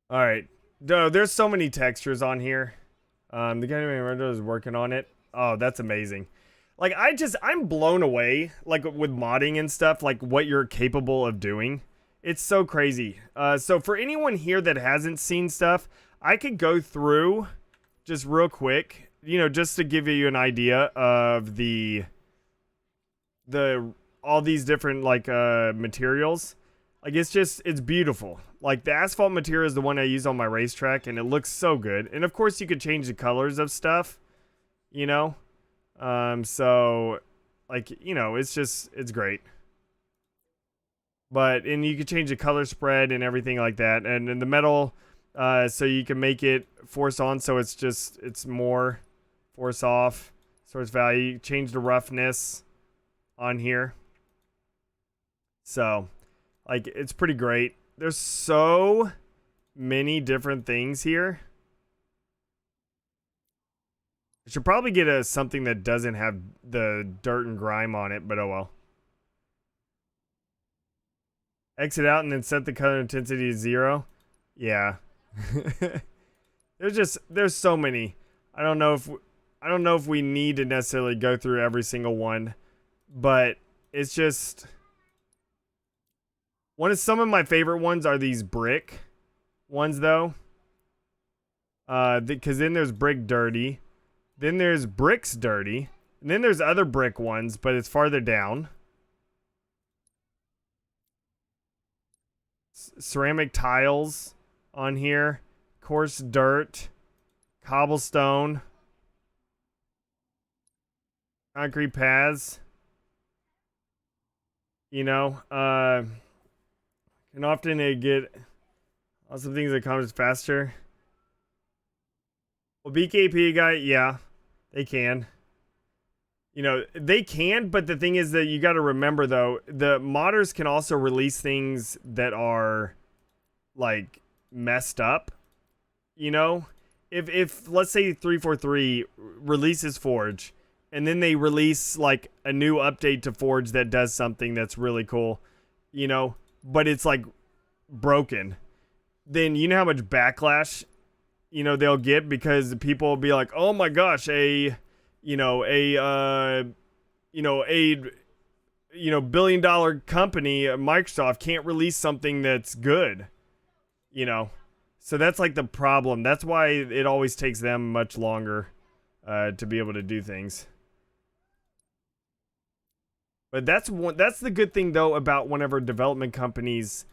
All right. No, there's so many textures on here. The guy who is working on it. Oh, that's amazing. Like I'm blown away like with modding and stuff like what you're capable of doing. It's so crazy. So for anyone here that hasn't seen stuff, I could go through just real quick, just to give you an idea of the all these different like materials. Like it's beautiful. Like the asphalt material is the one I use on my racetrack and it looks so good. And of course you could change the colors of stuff, you know? So like, it's great. And you can change the color spread and everything like that. And in the metal, so you can make it force on, so it's more force off, source value, change the roughness on here. So, like, it's pretty great. There's so many different things here. I should probably get something that doesn't have the dirt and grime on it, but oh well. Exit out and then set the color intensity to 0. Yeah. there's so many. I don't know if we need to necessarily go through every single one, but it's just some of my favorite ones are these brick ones though. Because then there's brick dirty, then there's bricks dirty, and then there's other brick ones, but it's farther down. Ceramic tiles on here, coarse dirt, cobblestone, concrete paths. And often they get lots of things that come faster. Well, BKP guy, yeah, they can. They can, but the thing is that you got to remember though, the modders can also release things that are like messed up. If let's say 343 releases Forge, and then they release like a new update to Forge that does something that's really cool, but it's like broken, then you know how much backlash they'll get, because people will be like, oh my gosh, a billion-dollar company, Microsoft, can't release something that's good, So that's like the problem. That's why it always takes them much longer to be able to do things. But that's the good thing though about whenever development companies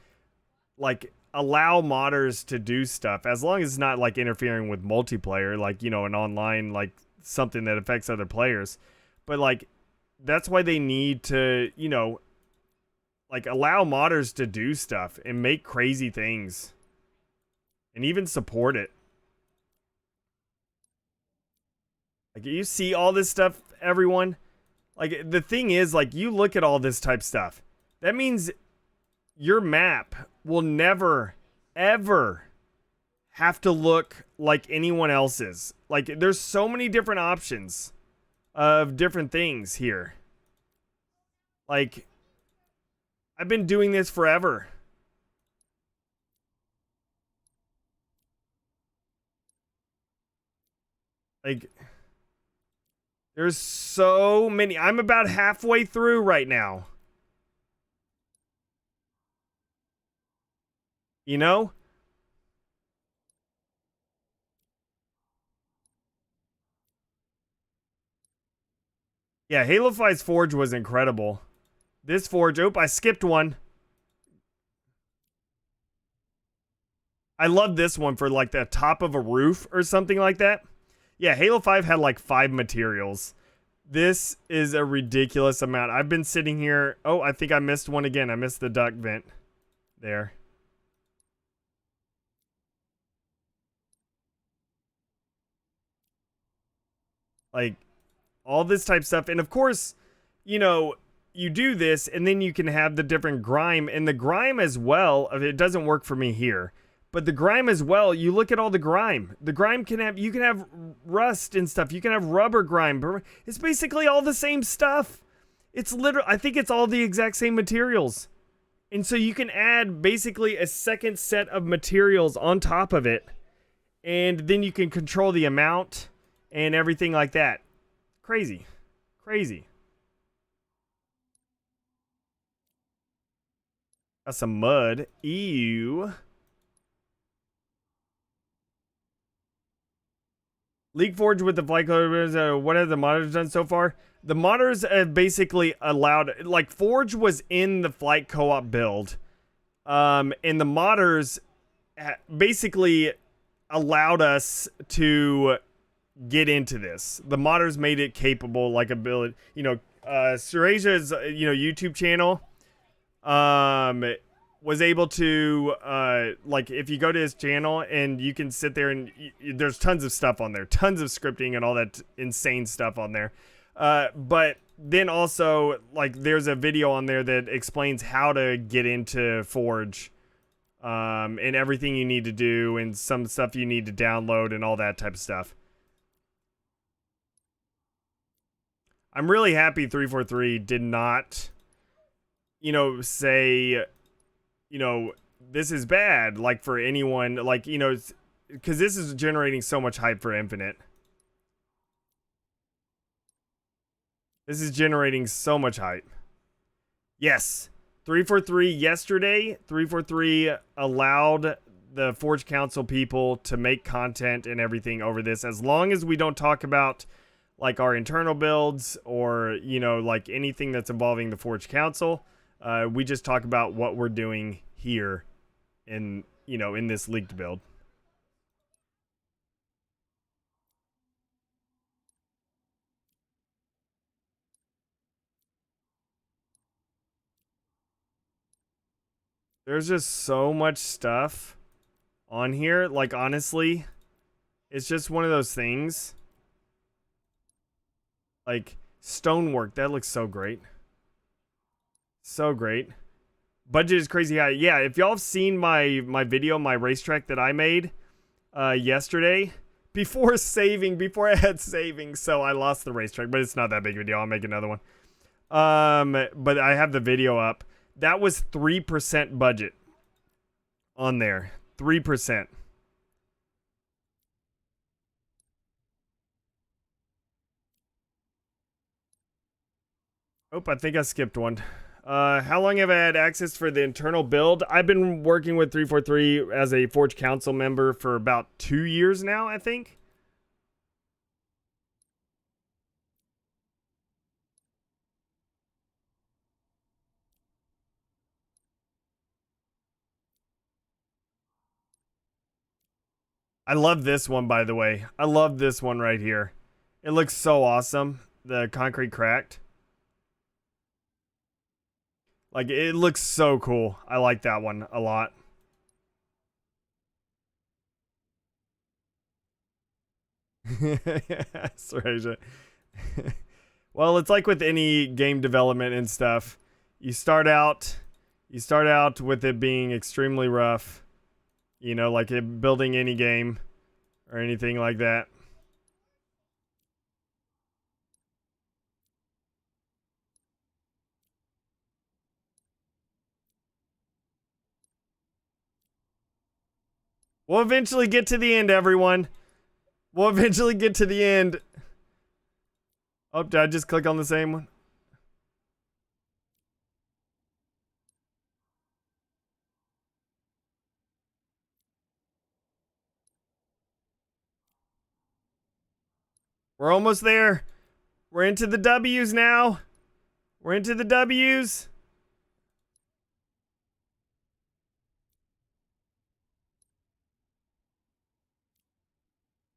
like allow modders to do stuff, as long as it's not like interfering with multiplayer, like an online like something that affects other players. But like that's why they need to like allow modders to do stuff and make crazy things and even support it. Like you see all this stuff, everyone. Like the thing is, like, you look at all this type stuff, that means your map will never ever have to look like anyone else's. Like there's so many different options of different things here. Like I've been doing this forever. Like there's so many. I'm about halfway through right now. Yeah, Halo 5's Forge was incredible. This Forge, I skipped one. I love this one for like the top of a roof or something like that. Yeah, Halo 5 had like 5 materials. This is a ridiculous amount. I've been sitting here. Oh, I think I missed one again. I missed the duct vent there. Like all this type stuff. And of course, you do this and then you can have the different grime, and the grime as well. It doesn't work for me here, but the grime as well. You look at all the grime. The grime you can have rust and stuff. You can have rubber grime. It's basically all the same stuff. It's literally, I think it's all the exact same materials. And so you can add basically a second set of materials on top of it. And then you can control the amount and everything like that. Crazy. Crazy. Got some mud. Ew. League Forge with the flight coders. What have the modders done so far? The modders have basically allowed, like, Forge was in the flight co-op build, and the modders basically allowed us to get into this. The modders made it capable, like ability. You know, Suraja's YouTube channel, was able to like, if you go to his channel and you can sit there and there's tons of stuff on there, tons of scripting and all that insane stuff on there. But then also, like, there's a video on there that explains how to get into Forge, and everything you need to do and some stuff you need to download and all that type of stuff. I'm really happy 343 did not, say, this is bad, like, for anyone, like, because this is generating so much hype for Infinite. This is generating so much hype. Yes, 343 yesterday, 343 allowed the Forge Council people to make content and everything over this, as long as we don't talk about, like, our internal builds or, like, anything that's involving the Forge Council. We just talk about what we're doing here in, in this leaked build. There's just so much stuff on here. Like, honestly, it's just one of those things. Like, stonework, that looks so great. So great. Budget is crazy high. Yeah, if y'all have seen my video, my racetrack that I made yesterday, before I had savings, so I lost the racetrack, but it's not that big of a deal. I'll make another one. But I have the video up. That was 3% budget on there. 3%. Oh, I think I skipped one. How long have I had access for the internal build? I've been working with 343 as a Forge Council member for about 2 years now, I think. I love this one, by the way. I love this one right here. It looks so awesome. The concrete cracked. Like, it looks so cool. I like that one a lot. Suraja. Well, it's like with any game development and stuff. You start out with it being extremely rough. Like building any game or anything like that. We'll eventually get to the end, everyone. We'll eventually get to the end. Oh, did I just click on the same one? We're almost there. We're into the W's now. We're into the W's.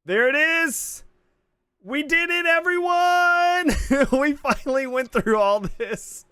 There it is. We did it, everyone. We finally went through all this.